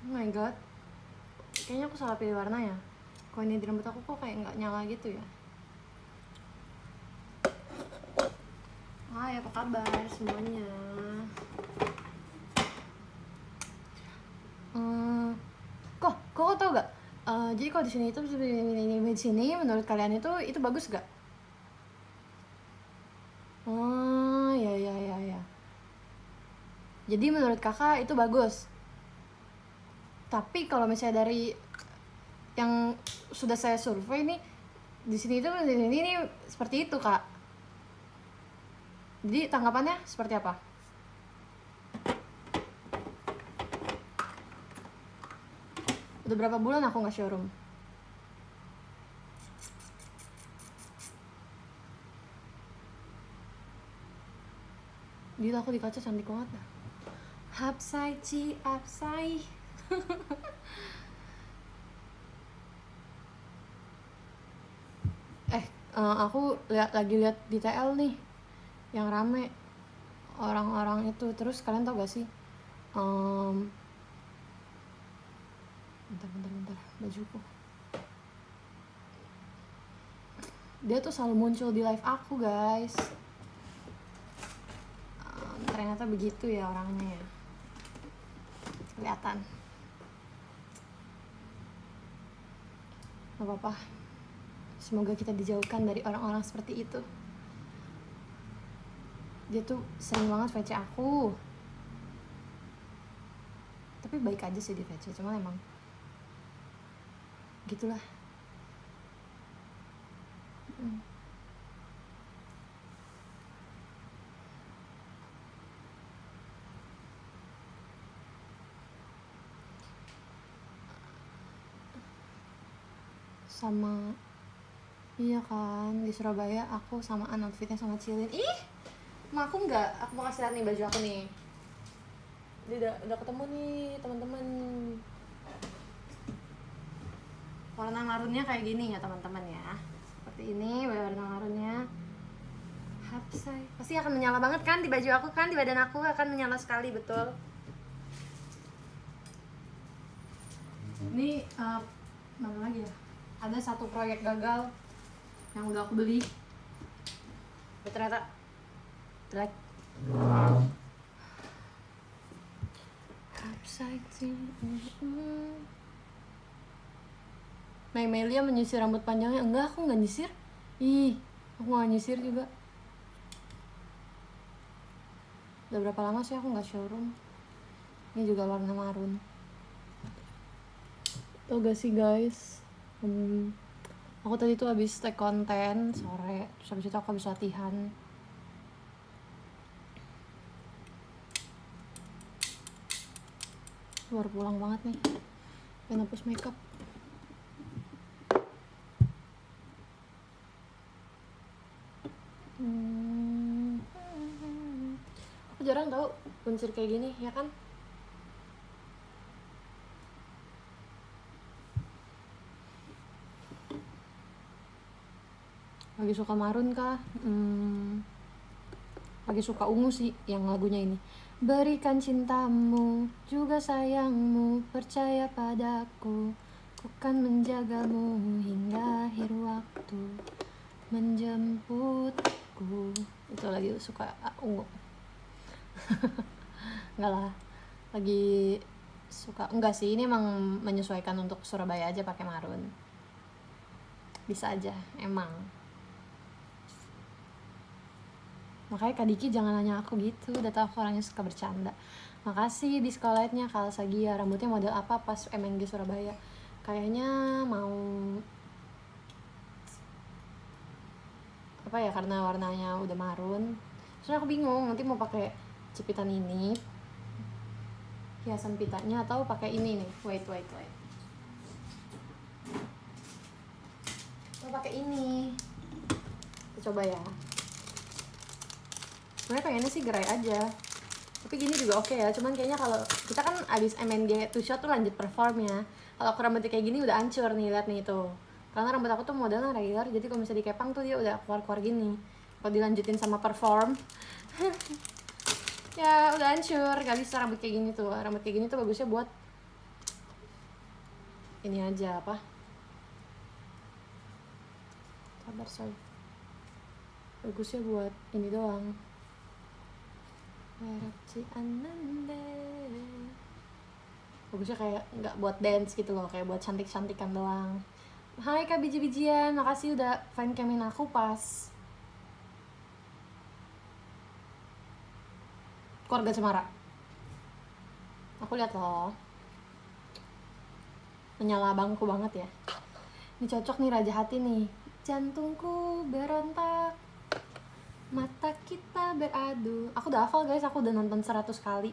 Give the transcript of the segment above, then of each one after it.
Oh my god, kayaknya aku salah pilih warna ya. Kalau ini di rambut aku kok kayak nggak nyala gitu ya. Hai, apa kabar semuanya? Kok tau gak? Jadi kalau di sini itu di sini menurut kalian itu bagus gak? Oh ya. Jadi menurut kakak itu bagus. Tapi kalau misalnya dari yang sudah saya survei nih, di sini itu ini seperti itu kak. Jadi tanggapannya seperti apa? Udah berapa bulan aku nggak showroom? Gila, aku di kaca cantik banget dah. Hapsai ci apsai. Aku lagi lihat di TL nih yang rame orang-orang itu. Terus kalian tau gak sih, bentar bajuku, dia tuh selalu muncul di live aku guys. Ternyata begitu ya orangnya ya, kelihatan. Gak apa-apa, semoga kita dijauhkan dari orang-orang seperti itu. Dia tuh sering banget VC aku, tapi baik aja sih di VC, cuma emang gitulah. Sama, iya kan, di Surabaya aku samaan outfitnya sama Cilin. Ih, ma aku nggak, aku mau kasih lihat nih baju aku nih. Dia udah ketemu nih teman-teman. Warna marunnya kayak gini ya teman-teman ya, seperti ini warna marunnya. Hapsai pasti akan menyala banget kan di baju aku kan, di badan aku akan menyala sekali, betul. Ini mana lagi ya, ada satu proyek gagal yang udah aku beli, tapi ternyata jelek. Melia menyisir rambut panjangnya. Enggak, aku nggak nyisir. Ih, aku nggak nyisir juga. Udah berapa lama sih aku nggak showroom. Ini juga warna marun. Tuh gak sih guys, aku tadi tuh habis take konten sore, terus habis itu aku habis latihan. Baru pulang banget nih, pengen hapus makeup. Aku jarang tau kuncir kayak gini, ya kan? Lagi suka marun kah? Lagi suka ungu sih yang lagunya ini. Berikan cintamu, juga sayangmu, percaya padaku, ku kan menjagamu hingga akhir waktu, menjemputku. Itu lagi suka ungu. Enggak lah, lagi suka, enggak sih, ini emang menyesuaikan untuk Surabaya aja pakai marun. Bisa aja, emang. Makanya Kak Diki jangan nanya aku gitu, udah tau aku orangnya suka bercanda. Makasih di sekolahnya Kak Sagia. Rambutnya model apa pas MNG Surabaya? Kayaknya mau apa ya, karena warnanya udah marun. Soalnya aku bingung nanti mau pakai jepitan ini, hiasan pitanya, atau pakai ini nih. Wait. Mau pakai ini. Kita coba ya. Sebenarnya pengennya sih gerai aja, Tapi gini juga oke ya, cuman kayaknya kalau kita kan abis MNG 2 shot tuh lanjut perform ya. Kalau aku rambutnya kayak gini udah hancur nih, lihat nih tuh. Karena rambut aku tuh modelnya regular, jadi kalau misalnya dikepang tuh dia udah keluar-keluar gini. Kalau dilanjutin sama perform, ya udah hancur, gak bisa rambut kayak gini tuh. Rambut kayak gini tuh bagusnya buat ini aja apa? Sabar sorry. Bagusnya buat ini doang. Ci Anande. Bagusnya kayak nggak buat dance gitu loh, kayak buat cantik-cantikan doang. Hai Kak biji-bijian, makasih udah fan camin aku pas keluarga Cemara. Aku lihat loh, menyala abangku banget ya. Ini cocok nih Raja Hati nih. Jantungku berontak, mata kita beradu. Aku udah hafal guys, aku udah nonton 100 kali.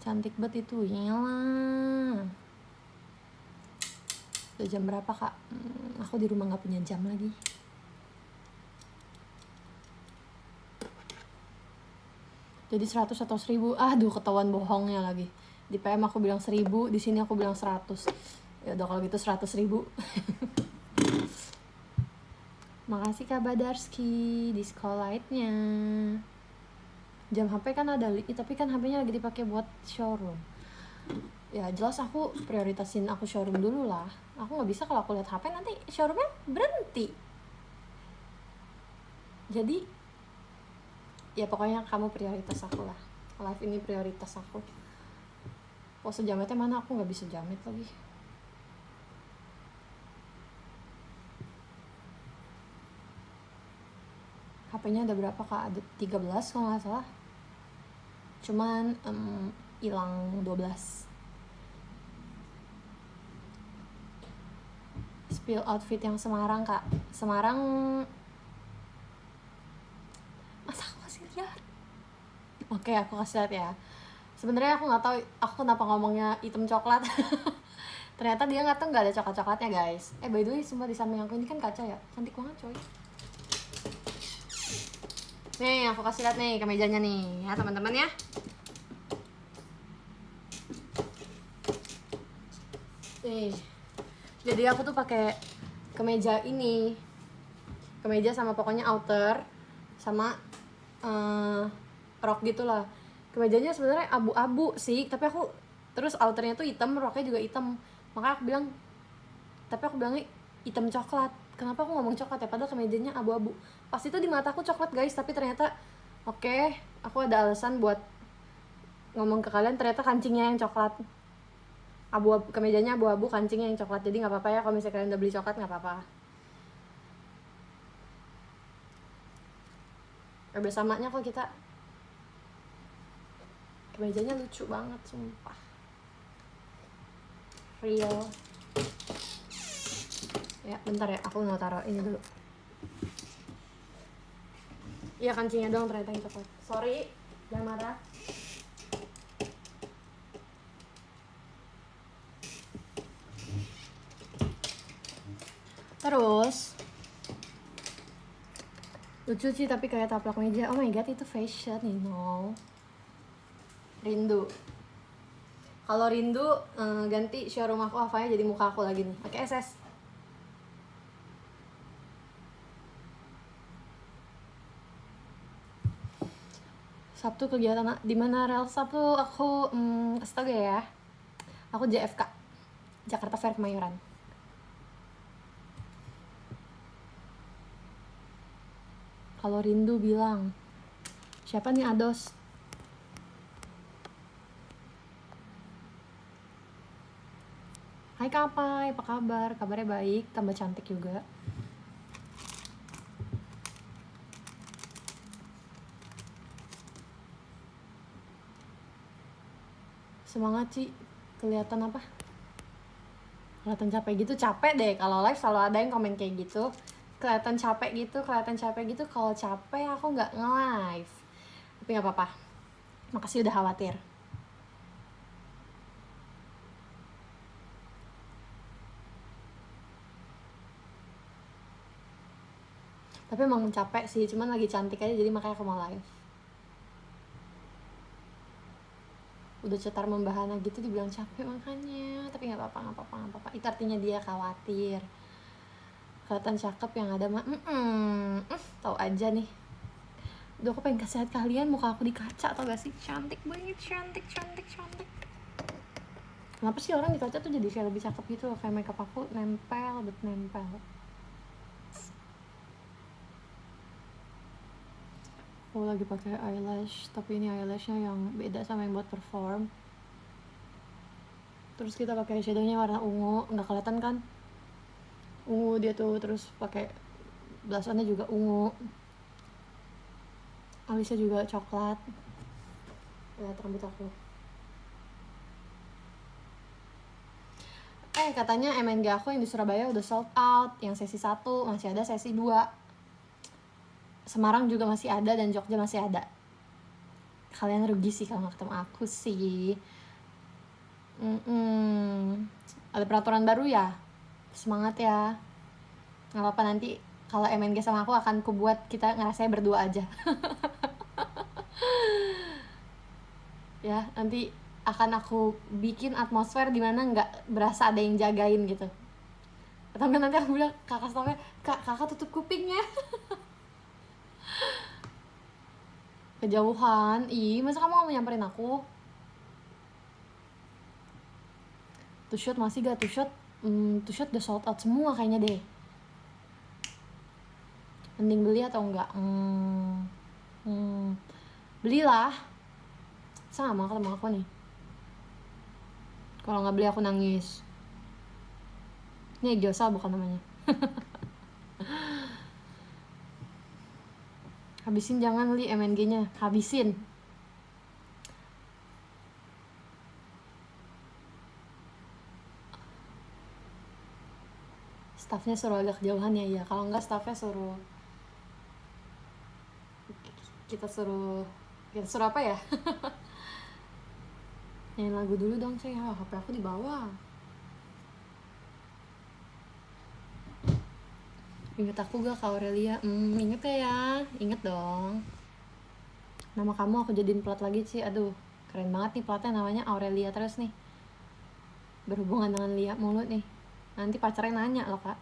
Cantik banget itu, iyalah. Udah jam berapa kak? Aku di rumah gak punya jam lagi. Jadi 100 atau 1000? Aduh ketahuan bohongnya lagi. Di PM aku bilang 1000, di sini aku bilang 100. Ya udah kalau gitu 100.000. Makasih Kak Badarski di Light-nya. Jam HP kan ada, tapi kan HP-nya lagi dipakai buat showroom. Ya jelas aku prioritasin aku showroom dulu lah. Aku nggak bisa kalau aku lihat HP nanti showroomnya berhenti. Jadi ya pokoknya kamu prioritas aku lah. Live ini prioritas aku. Pose jametnya mana, aku nggak bisa jamet lagi. HP-nya ada berapa kak? Ada 13 kalau nggak salah. Cuman hilang 12. Spill outfit yang Semarang kak. Semarang masa aku kasih lihat? Oke, aku kasih lihat ya. Sebenarnya aku nggak tahu aku kenapa ngomongnya hitam coklat. Ternyata dia nggak ada coklat-coklatnya guys. By the way, semua di samping aku ini kan kaca ya, cantik banget coy. Nih aku kasih lihat nih kemejanya nih ya teman-teman ya. Nih, jadi aku tuh pakai kemeja ini, kemeja sama pokoknya outer sama rok gitulah. Kemejanya sebenarnya abu-abu sih, tapi aku terus outernya tuh hitam, roknya juga hitam. Makanya aku bilang, tapi aku bilangnya hitam coklat. Kenapa aku ngomong coklat ya? Padahal kemejanya abu-abu. Pas itu di mataku coklat guys, tapi ternyata oke, aku ada alasan buat ngomong ke kalian. Ternyata kancingnya yang coklat, abu-abu, kemejanya abu-abu, kancingnya yang coklat. Jadi nggak apa-apa ya kalau misalnya kalian udah beli coklat, nggak apa-apa. Bersamanya kok kita. Kemejanya lucu banget sumpah, real. Ya bentar ya, aku mau taruh ini dulu. Iya kancingnya doang ternyata yang coklat. Sorry, jangan marah. Terus lucu sih tapi kayak taplak meja. Oh my god, itu fashion, you know. Rindu. Kalau rindu ganti showroom aku apa ya, jadi muka aku lagi nih. Oke, SS. Sabtu kegiatan di mana Rel? Sabtu aku astaga ya. Aku JFK, Jakarta Fair Kemayoran. Kalau rindu bilang. Siapa nih Ados? Hai Kapai, apa kabar? Kabarnya baik, tambah cantik juga. Semangat sih, kelihatan apa? Kelihatan capek gitu, capek deh. Kalau live selalu ada yang komen kayak gitu. Kelihatan capek gitu, Kalau capek aku nggak nge-live. Tapi nggak apa-apa. Makasih udah khawatir. Tapi emang capek sih, cuman lagi cantik aja jadi makanya aku mau live. Udah cetar membahana gitu dibilang capek makanya, tapi nggak apa-apa. Itu artinya dia khawatir kelihatan cakep yang ada mah tahu aja nih. Udah, aku pengen kasih lihat kalian muka aku di kaca, tau gak sih? Cantik banget, cantik. Kenapa sih orang di kaca tuh jadi kayak lebih cakep gitu loh, kayak makeup aku nempel. Aku lagi pakai eyelash, tapi ini eyelashnya yang beda sama yang buat perform. Terus kita pakai shadownya warna ungu, nggak kelihatan kan? Ungu dia tuh, terus pakai blushannya juga ungu. Alisnya juga coklat. Lihat rambut aku. Katanya MNG aku yang di Surabaya udah sold out. Yang sesi 1 masih ada, sesi 2 Semarang juga masih ada, dan Jogja masih ada. Kalian rugi sih kalau gak ketemu aku sih. Ada peraturan baru ya, semangat ya. Gak apa-apa, nanti kalau MNG sama aku akan kubuat kita ngerasanya berdua aja. Ya, nanti akan aku bikin atmosfer dimana nggak berasa ada yang jagain gitu. Atau nanti aku bilang kakak stopnya, kakak tutup kupingnya. Kejauhan, masa kamu gak mau nyamperin aku? Two shot masih gak? Two shot udah sold out semua kayaknya deh. Mending beli atau enggak? Belilah. Sama ketemu aku nih. Kalau nggak beli aku nangis. Ini gyoza bukan namanya. Habisin jangan li MNG-nya, habisin. Staffnya suruh agak kejauhan ya, kalau enggak staffnya suruh kita suruh apa ya? Nyanyi lagu dulu dong saya, HP aku di bawah. Ingat aku gak Kak Aurelia? Inget ya, inget dong. Nama kamu aku jadiin plat lagi sih, aduh keren banget nih platnya, namanya Aurelia terus nih. Berhubungan dengan Lia mulu nih. Nanti pacarnya nanya loh Kak.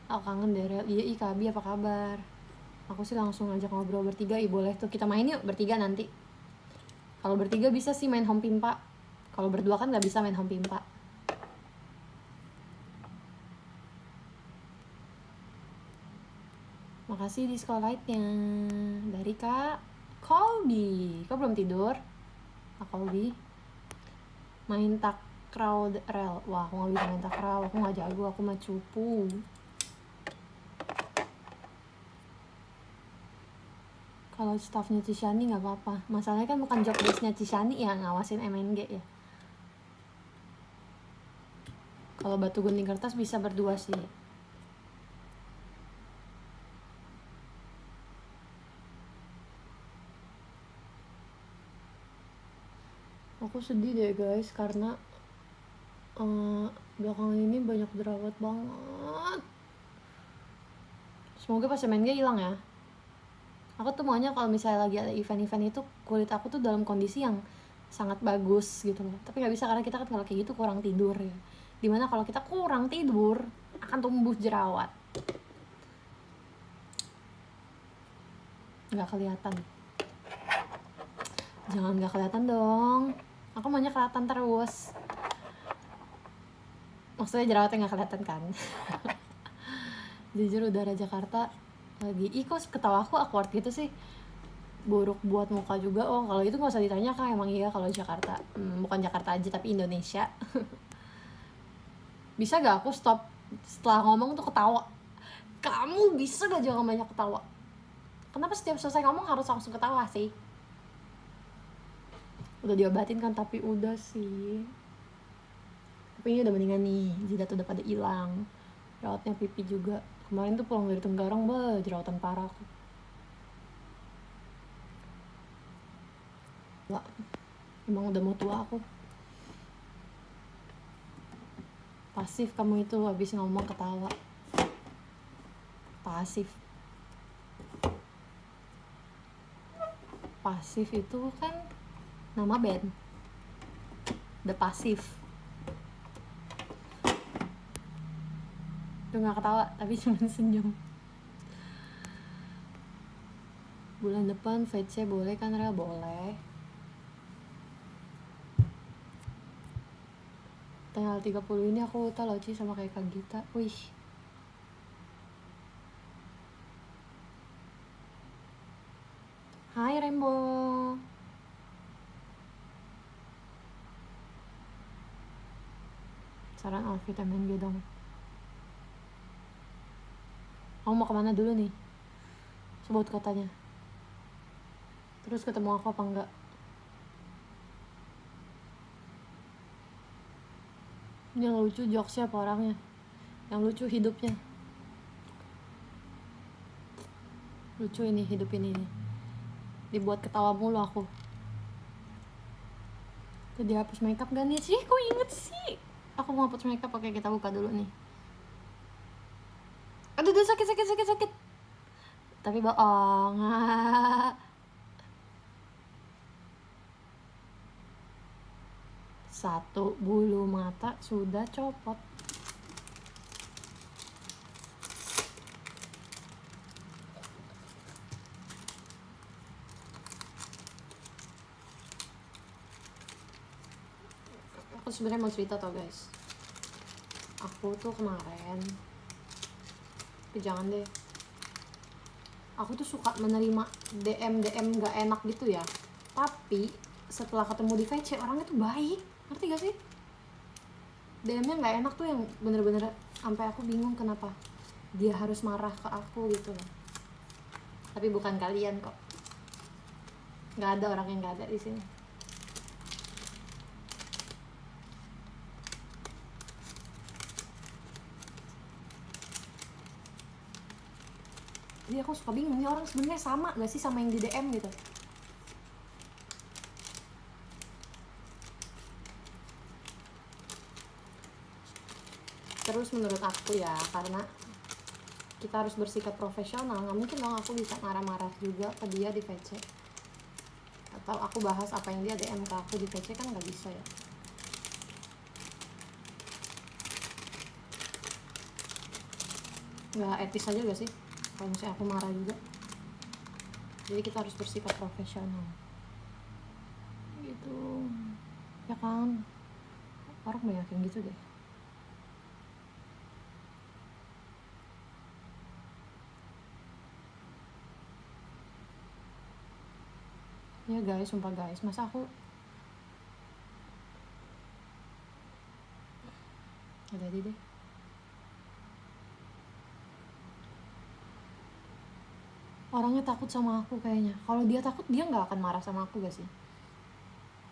Aku kangen deh Rel. Iya Kabi apa kabar? Aku sih langsung ajak ngobrol bertiga, boleh tuh kita main yuk bertiga nanti. Kalau bertiga bisa sih main home pimpa. Kalau berdua kan gak bisa main home pimpa. Makasih disco light-nya dari Kak Colby. Kok belum tidur? Kak Colby main takraw Rel. Wah, aku gak bisa main takraw, aku gak jago, aku mah cupu. Kalau staffnya Cishani gak apa-apa. Masalahnya kan bukan job desk-nya Cishani ya, ngawasin MNG ya. Kalau batu gunting kertas bisa berdua sih. Aku sedih deh guys, karena belakangan ini banyak jerawat banget. Semoga pas MNG hilang ya. Aku tuh maunya kalau misalnya lagi ada event-event itu kulit aku tuh dalam kondisi yang sangat bagus gitu loh. Tapi nggak bisa karena kita kan kalau kayak gitu kurang tidur ya. Dimana kalau kita kurang tidur akan tumbuh jerawat. Nggak kelihatan. Jangan nggak kelihatan dong. Aku maunya kelihatan terus. Maksudnya jerawatnya nggak kelihatan kan. Jujur udara Jakarta lagi, kok ketawa aku awkward gitu sih, buruk buat muka juga. Oh kalau itu nggak usah ditanya Kak, emang iya kalau Jakarta, bukan Jakarta aja tapi Indonesia. Bisa gak aku stop setelah ngomong tuh ketawa? Kamu bisa gak jangan banyak ketawa? Kenapa setiap selesai ngomong harus langsung ketawa sih? Udah diobatin kan, tapi udah sih. Tapi ini udah mendingan nih, jidat udah pada hilang, jerawatnya pipi juga. Kemarin tuh pulang dari Tenggarong, jerawatan parah aku. Wah, emang udah mau tua aku. Pasif kamu itu, habis ngomong ketawa. Pasif. Pasif itu kan nama band, The Passive. Tuh nggak ketawa tapi cuma senyum. Bulan depan VC boleh kan Rel? Boleh. Tanggal 30 ini aku ulta loh Ci sama kayak Kak Gita. Wih. Hai Rainbow. Saran outfit MNG dong. Kamu mau kemana dulu nih? Sebut kotanya. Terus ketemu aku apa enggak? Yang lucu jokesnya apa orangnya? Yang lucu hidupnya. Lucu ini hidup ini nih. Dibuat ketawa mulu aku. Tuh dihapus makeup gak nih sih? Kok inget sih? Aku mau hapus makeup. Oke kita buka dulu nih. Aduh sakit. Tapi bohong. Satu bulu mata sudah copot. Aku sebenarnya mau cerita tau guys. Aku tuh kemarin, jangan deh. Aku tuh suka menerima DM gak enak gitu ya. Tapi setelah ketemu di VC orangnya tuh baik. Ngerti gak sih? DM-nya gak enak tuh yang bener-bener sampai aku bingung kenapa dia harus marah ke aku gitu loh. Tapi bukan kalian kok. Gak ada orang yang gak ada di sini. Jadi aku suka bingung nih orang sebenarnya sama gak sih sama yang di DM gitu. Terus menurut aku ya, karena kita harus bersikap profesional, nggak mungkin dong aku bisa marah-marah juga ke dia di VC. Atau aku bahas apa yang dia DM ke aku di VC, kan nggak bisa ya. Nggak etis aja gak sih kalau misalnya aku marah juga. Jadi kita harus bersikap profesional gitu ya kan. Orang banyak yang gitu deh. Ya guys, sumpah guys, masa aku jadi deh. Orangnya takut sama aku kayaknya. Kalau dia takut, dia nggak akan marah sama aku gak sih?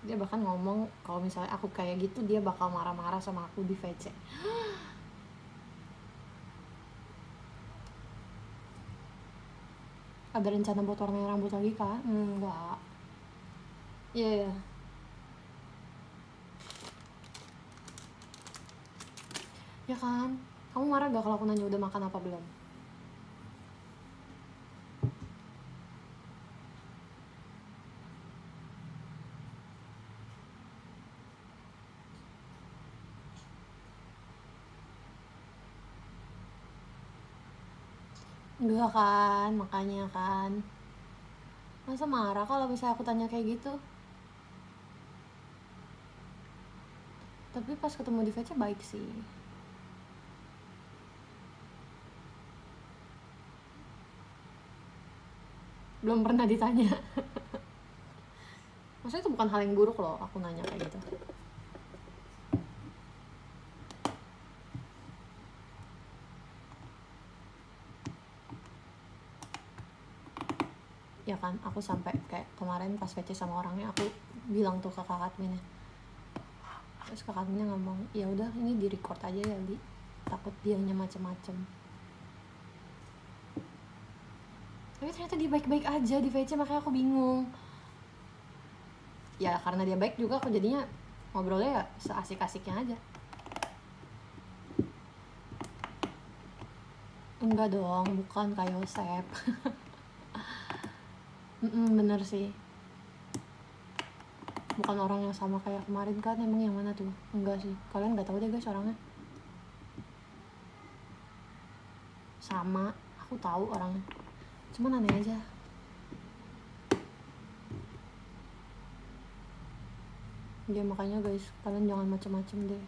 Dia bahkan ngomong kalau misalnya aku kayak gitu, dia bakal marah-marah sama aku di VC. Ada rencana buat warnain rambut lagi kak? Enggak. Iya. Yeah. Ya kan? Kamu marah gak kalau aku nanya udah makan apa belum? Enggak kan, makanya kan. Masa marah kalau misalnya aku tanya kayak gitu? Tapi pas ketemu di VC baik sih. Belum pernah ditanya. Maksudnya itu bukan hal yang buruk loh aku nanya kayak gitu. Ya kan, aku sampai kayak kemarin pas VC sama orangnya, aku bilang tuh ke kakak adminnya. Terus kakak adminnya ngomong, ya udah ini di record aja ya Li, takut dianya macem-macem. Tapi ternyata dia baik-baik aja di VC, makanya aku bingung. Ya karena dia baik juga, aku jadinya ngobrolnya ya seasik-asiknya aja. Enggak dong, bukan Kak Yosep. Bener sih, bukan orang yang sama kayak kemarin kan. Emang yang mana tuh? Enggak sih, kalian nggak tahu deh guys orangnya. Sama, aku tahu orangnya, cuman aneh aja. Ya makanya guys, kalian jangan macem-macem deh.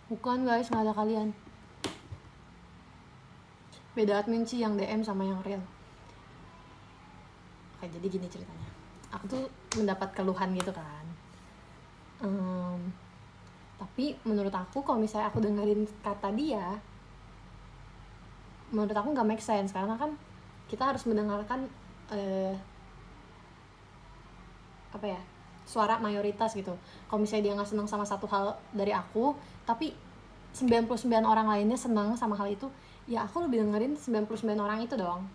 Bukan guys, nggak ada kalian. Beda admin sih yang DM sama yang real. Oke, jadi gini ceritanya. Aku tuh mendapat keluhan gitu kan. Tapi menurut aku kalau misalnya aku dengerin kata dia, menurut aku nggak make sense, karena kan kita harus mendengarkan apa ya, suara mayoritas gitu. Kalau misalnya dia nggak senang sama satu hal dari aku, tapi 99 orang lainnya senang sama hal itu, ya aku lebih dengerin 99 orang itu dong.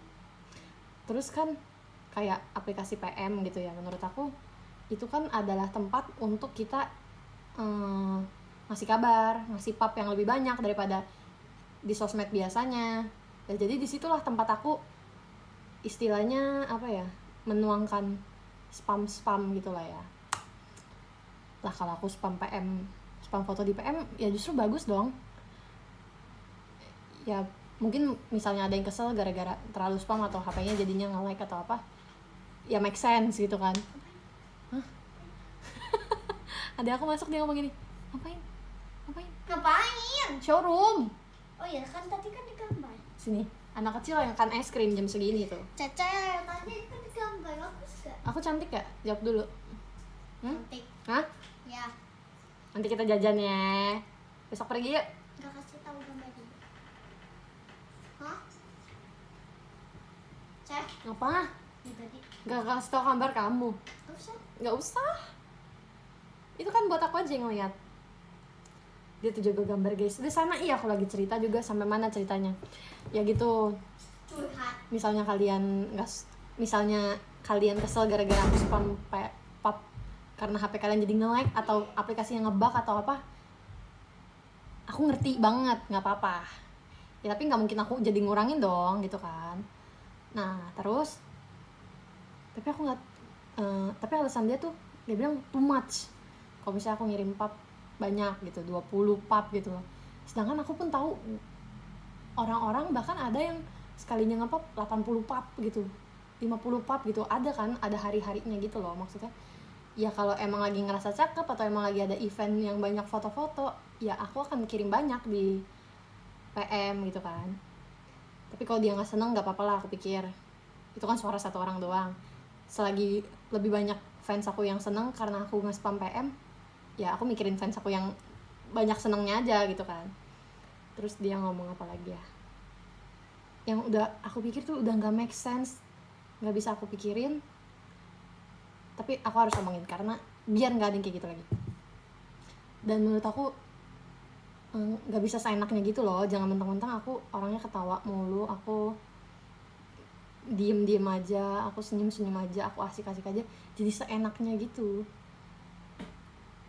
Terus kan kayak aplikasi PM gitu ya, menurut aku itu kan adalah tempat untuk kita ngasih kabar, ngasih pub yang lebih banyak daripada di sosmed biasanya. Dan jadi disitulah tempat aku istilahnya apa ya, menuangkan spam gitu lah ya. Lah kalau aku spam PM, spam foto di PM, ya justru bagus dong. Ya mungkin misalnya ada yang kesel gara-gara terlalu spam atau HP-nya jadinya nge-like atau apa, ya make sense gitu kan. Hah? Ada aku masuk, dia ngomong gini, ngapain? Showroom. Oh iya kan tadi kan digambar. Sini, anak kecil yang makan es krim jam segini tuh. Caca tadi kan digambar, bagus gak? Aku cantik gak? Jawab dulu. Cantik. Hah? Ya. Nanti kita jajan ya. Besok pergi yuk. Gak kasih tahu gambarnya. Hah? Cek. Apa? Ya tadi. Gak kasih tau gambar kamu. Gak usah. Gak usah. Itu kan buat aku aja yang ngeliat. Dia tuh jago gambar guys. Di sana iya aku lagi cerita juga, sampai mana ceritanya. Ya gitu. Curhat. Misalnya kalian kesel gara-gara aku spam pop karena HP kalian jadi nge-like atau aplikasi yang ngebug atau apa, aku ngerti banget, nggak apa-apa ya, tapi nggak mungkin aku jadi ngurangin dong gitu kan. Nah terus tapi aku nggak tapi alasan dia tuh, dia bilang too much kalau misalnya aku ngirim pub banyak gitu, 20 pub gitu loh. Sedangkan aku pun tahu orang-orang bahkan ada yang sekalinya nge-pub 80 pub gitu, 50 pub gitu, ada kan, ada hari-harinya gitu loh. Maksudnya ya kalau emang lagi ngerasa cakep atau emang lagi ada event yang banyak foto-foto, ya aku akan kirim banyak di PM gitu kan. Tapi kalau dia nggak seneng nggak apa-apa lah, aku pikir itu kan suara satu orang doang. Selagi lebih banyak fans aku yang seneng karena aku nge-spam PM, ya aku mikirin fans aku yang banyak senengnya aja gitu kan. Terus dia ngomong apa lagi ya, yang udah aku pikir tuh udah nggak make sense, nggak bisa aku pikirin, tapi aku harus ngomongin karena biar nggak ada yang kayak gitu lagi. Dan menurut aku nggak bisa seenaknya gitu loh. Jangan mentang-mentang aku orangnya ketawa mulu, aku diem aja, aku senyum aja, aku asik-asik aja, jadi seenaknya gitu.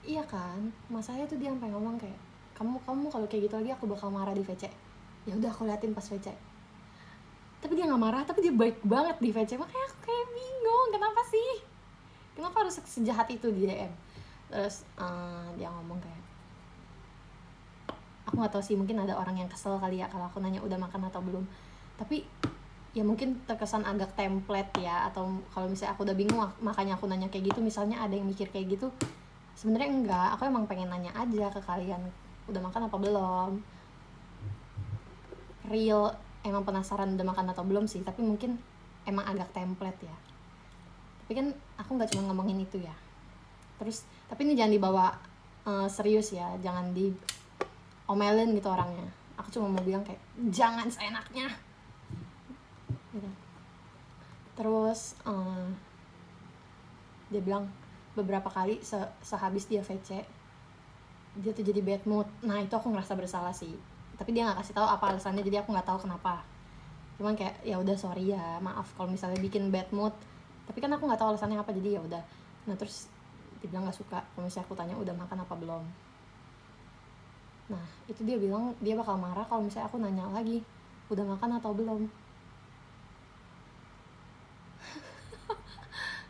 Iya kan, masanya tuh dia sampai ngomong kayak, kamu kalau kayak gitu lagi aku bakal marah di VC. Ya udah aku liatin pas VC, tapi dia nggak marah, tapi dia baik banget di VC. Makanya aku kayak bingung, kenapa harus sejahat itu di DM. Terus dia ngomong kayak, aku nggak tahu sih, mungkin ada orang yang kesel kali ya kalau aku nanya udah makan atau belum. Tapi ya mungkin terkesan agak template ya, atau kalau misalnya aku udah bingung makanya aku nanya kayak gitu, misalnya ada yang mikir kayak gitu. Sebenarnya enggak, aku emang pengen nanya aja ke kalian udah makan apa belum. Real emang penasaran udah makan atau belum sih, tapi mungkin emang agak template ya. Tapi kan aku nggak cuma ngomongin itu ya. Terus tapi ini jangan dibawa serius ya, jangan diomelin gitu orangnya. Aku cuma mau bilang kayak jangan seenaknya gitu. Terus dia bilang beberapa kali sehabis dia VC dia tuh jadi bad mood. Nah itu aku ngerasa bersalah sih, tapi dia nggak kasih tahu apa alasannya, jadi aku nggak tahu kenapa. Cuman kayak ya udah sorry ya, maaf kalau misalnya bikin bad mood, tapi kan aku nggak tahu alasannya apa, jadi ya udah. Nah terus dia bilang nggak suka kalau misalnya aku tanya udah makan apa belum. Nah itu dia bilang dia bakal marah kalau misalnya aku nanya lagi udah makan atau belum.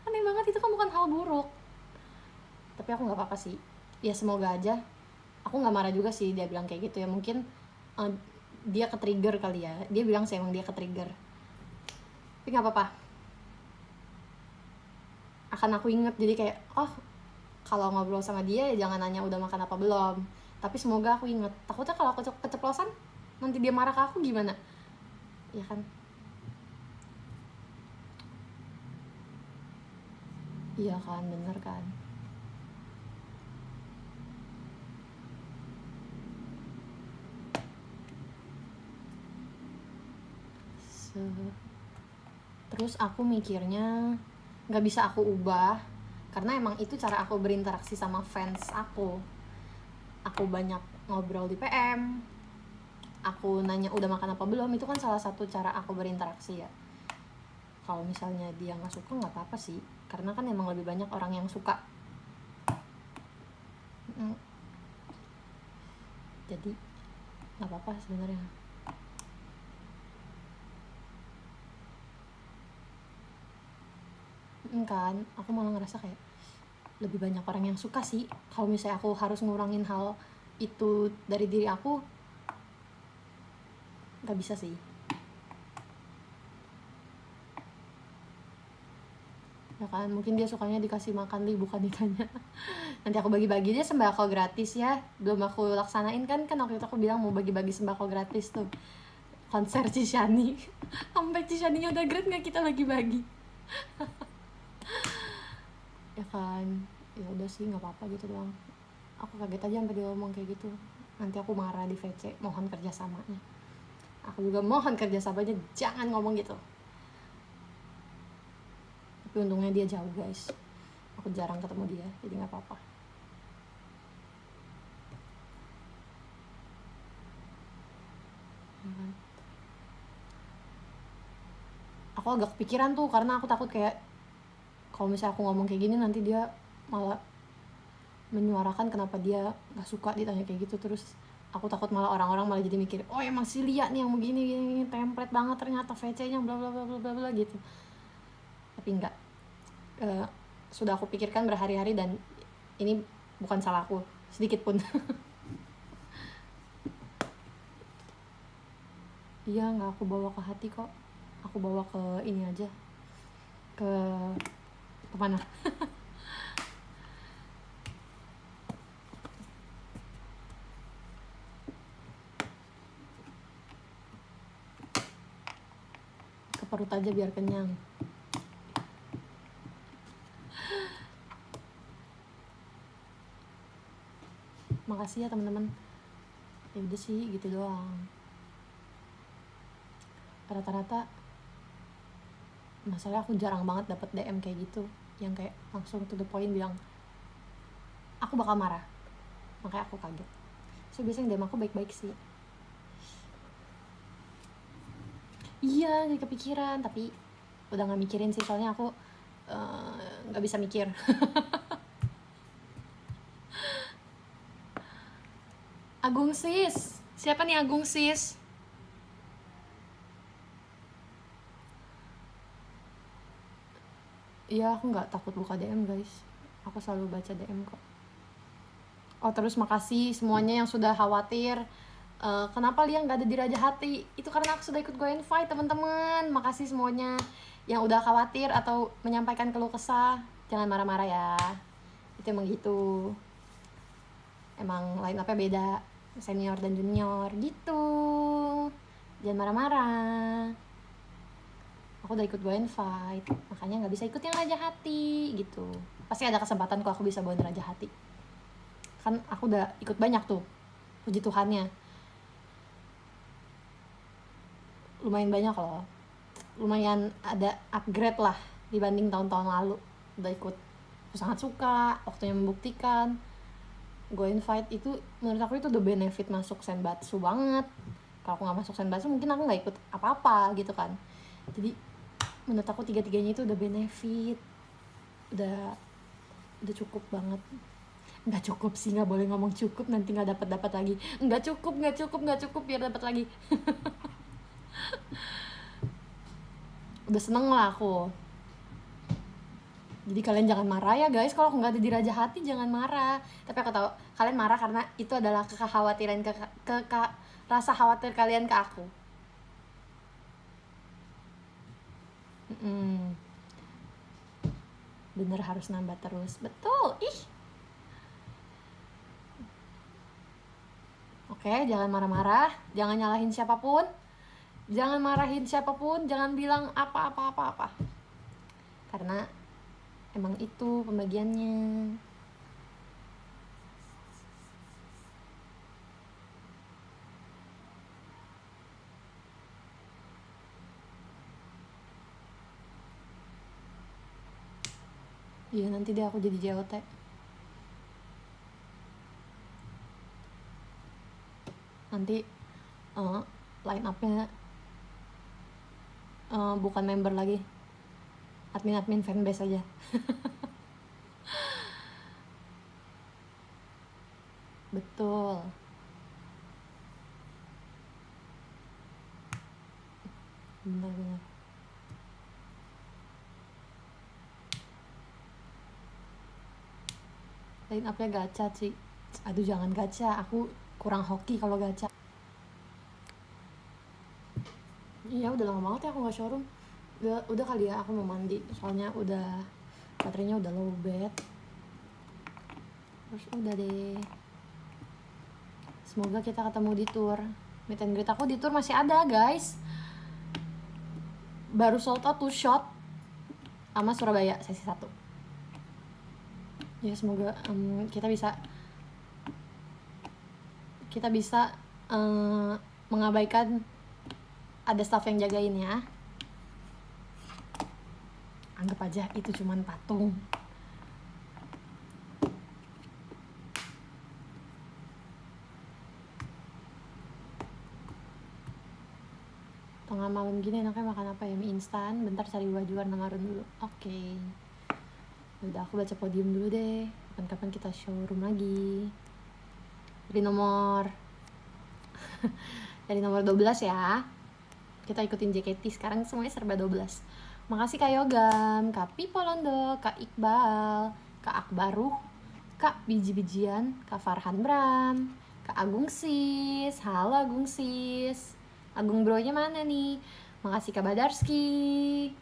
Aneh banget, itu kan bukan hal buruk. Tapi aku nggak apa-apa sih, ya semoga aja. Aku nggak marah juga sih dia bilang kayak gitu ya, mungkin dia ke-trigger kali ya. Dia bilang sih emang dia ke-trigger, tapi nggak apa-apa, akan aku inget. Jadi kayak oh kalau ngobrol sama dia ya jangan nanya udah makan apa belum, tapi semoga aku inget. Takutnya kalau aku keceplosan nanti dia marah ke aku gimana ya kan. Iya kan, bener kan. Terus aku mikirnya nggak bisa aku ubah karena emang itu cara aku berinteraksi sama fans aku. Aku banyak ngobrol di PM, aku nanya udah makan apa belum, itu kan salah satu cara aku berinteraksi ya. Kalau misalnya dia nggak suka nggak apa-apa sih, karena kan emang lebih banyak orang yang suka. Jadi nggak apa-apa sebenarnya. Kan aku malah ngerasa kayak lebih banyak orang yang suka sih. Kalau misalnya aku harus ngurangin hal itu dari diri aku, nggak bisa sih ya kan. Mungkin dia sukanya dikasih makan li, bukan ditanya. Nanti aku bagi-bagi dia sembako gratis ya, belum aku laksanain kan waktu itu aku bilang mau bagi-bagi sembako gratis tuh konser Cishani. Sampai Cishaninya udah grade nggak kita bagi-bagi. Ya kan, ya udah sih nggak apa-apa gitu doang. Aku kaget aja sampai dia ngomong kayak gitu. Nanti aku marah di VC, mohon kerjasamanya. Aku juga mohon kerjasamanya, jangan ngomong gitu. Tapi untungnya dia jauh guys, aku jarang ketemu dia, jadi nggak apa-apa. Aku agak kepikiran tuh karena aku takut kayak kalau misalnya aku ngomong kayak gini nanti dia malah menyuarakan kenapa dia nggak suka ditanya kayak gitu. Terus aku takut malah orang-orang malah jadi mikir oh emang si Lia nih yang begini gini template banget ternyata VC-nya bla bla bla bla bla gitu. Tapi enggak, sudah aku pikirkan berhari-hari dan ini bukan salahku sedikit pun. Iya, nggak aku bawa ke hati kok, aku bawa ke ini aja, ke mana. Ke perut aja biar kenyang. Makasih ya teman-teman. Ya udah sih gitu doang. Rata-rata masalah aku jarang banget dapet DM kayak gitu yang kayak langsung to the point bilang aku bakal marah, makanya aku kaget. So biasanya DM aku baik-baik sih. Iya, gak kepikiran, tapi udah gak mikirin sih soalnya aku gak bisa mikir. Agung sis, siapa nih Agung sis? Iya, aku nggak takut buka DM guys, aku selalu baca DM kok. Oh terus makasih semuanya yang sudah khawatir kenapa Lia nggak ada di Raja Hati, itu karena aku sudah ikut Go and Fight teman-teman. Makasih semuanya yang udah khawatir atau menyampaikan keluh kesah, jangan marah-marah ya, itu emang gitu, emang line up-nya beda, senior dan junior gitu, jangan marah-marah. Aku udah ikut Go and Fight, makanya nggak bisa ikut yang Raja Hati gitu. Pasti ada kesempatan kalau aku bisa bawain Raja Hati, kan aku udah ikut banyak tuh, puji Tuhannya. Lumayan banyak loh, lumayan ada upgrade lah dibanding tahun-tahun lalu. Udah ikut, aku sangat suka, waktunya membuktikan. Go and Fight itu menurut aku itu the benefit masuk Senbatsu banget. Kalau aku nggak masuk Senbatsu mungkin aku nggak ikut apa-apa gitu kan. Jadi menurut aku tiga-tiganya itu udah benefit, udah cukup banget. Nggak cukup sih, nggak boleh ngomong cukup, nanti nggak dapat lagi. Nggak cukup biar dapat lagi. Udah seneng lah aku. Jadi kalian jangan marah ya guys, kalau aku nggak ada di Raja Hati jangan marah. Tapi aku tahu kalian marah karena itu adalah kekhawatiran rasa khawatir kalian ke aku. Bener, harus nambah terus, betul. Oke, jangan marah-marah, jangan nyalahin siapapun, jangan marahin siapapun, jangan bilang apa-apa. Karena emang itu pembagiannya. Iya, nanti deh aku jadi JOT. Nanti line up-nya bukan member lagi, admin fanbase aja. Betul. Benar. Line up-nya gacha sih. Aduh, jangan gacha, aku kurang hoki kalau gacha. Iya, udah lama banget ya aku nggak showroom. Udah kali ya aku mau mandi, soalnya udah baterainya udah low bat. Terus udah deh. Semoga kita ketemu di tour. Meet and greet aku di tour masih ada guys. Baru sold out 2 shot sama Surabaya sesi 1. Ya semoga kita bisa mengabaikan ada staff yang jagain ya. Anggap aja itu cuman patung. Tengah malam gini enaknya makan apa ya? Mie instan. Bentar cari baju warna marun dulu. Oke. Udah, aku baca podium dulu deh. Kapan-kapan kita showroom lagi. Dari nomor 12 ya. Kita ikutin JKT, sekarang semuanya serba 12. Makasih Kak Yogam, Kak Pipo Londo, Kak Iqbal, Kak Akbaruh, Kak Biji-bijian, Kak Farhan Bram, Kak Agung Sis. Halo Agung Sis. Agung Bro-nya mana nih? Makasih Kak Badarski.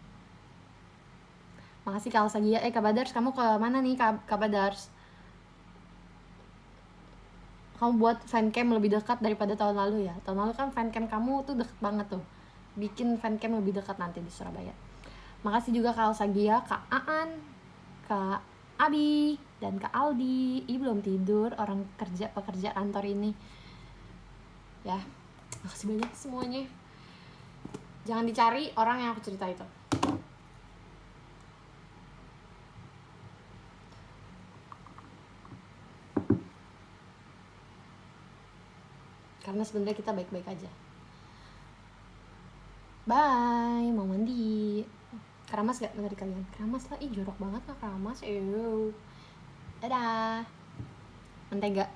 Makasih Kak Alsagia. Kak Badars, kamu ke mana nih Kak Badars? Kamu buat fancam lebih dekat daripada tahun lalu ya. Tahun lalu kan fancam kamu tuh deket banget tuh. Bikin fancam lebih dekat nanti di Surabaya. Makasih juga Kak Alsagia, Kak Aan, Kak Abi, dan Kak Aldi. Belum tidur, orang pekerja kantor ini. Ya, makasih banyak semuanya. Jangan dicari orang yang aku cerita itu. Karena sebenarnya kita baik-baik aja. Bye, mau mandi. Keramas gak dari kalian? Keramas lah, jorok banget lah keramas. Dadah. Mentega.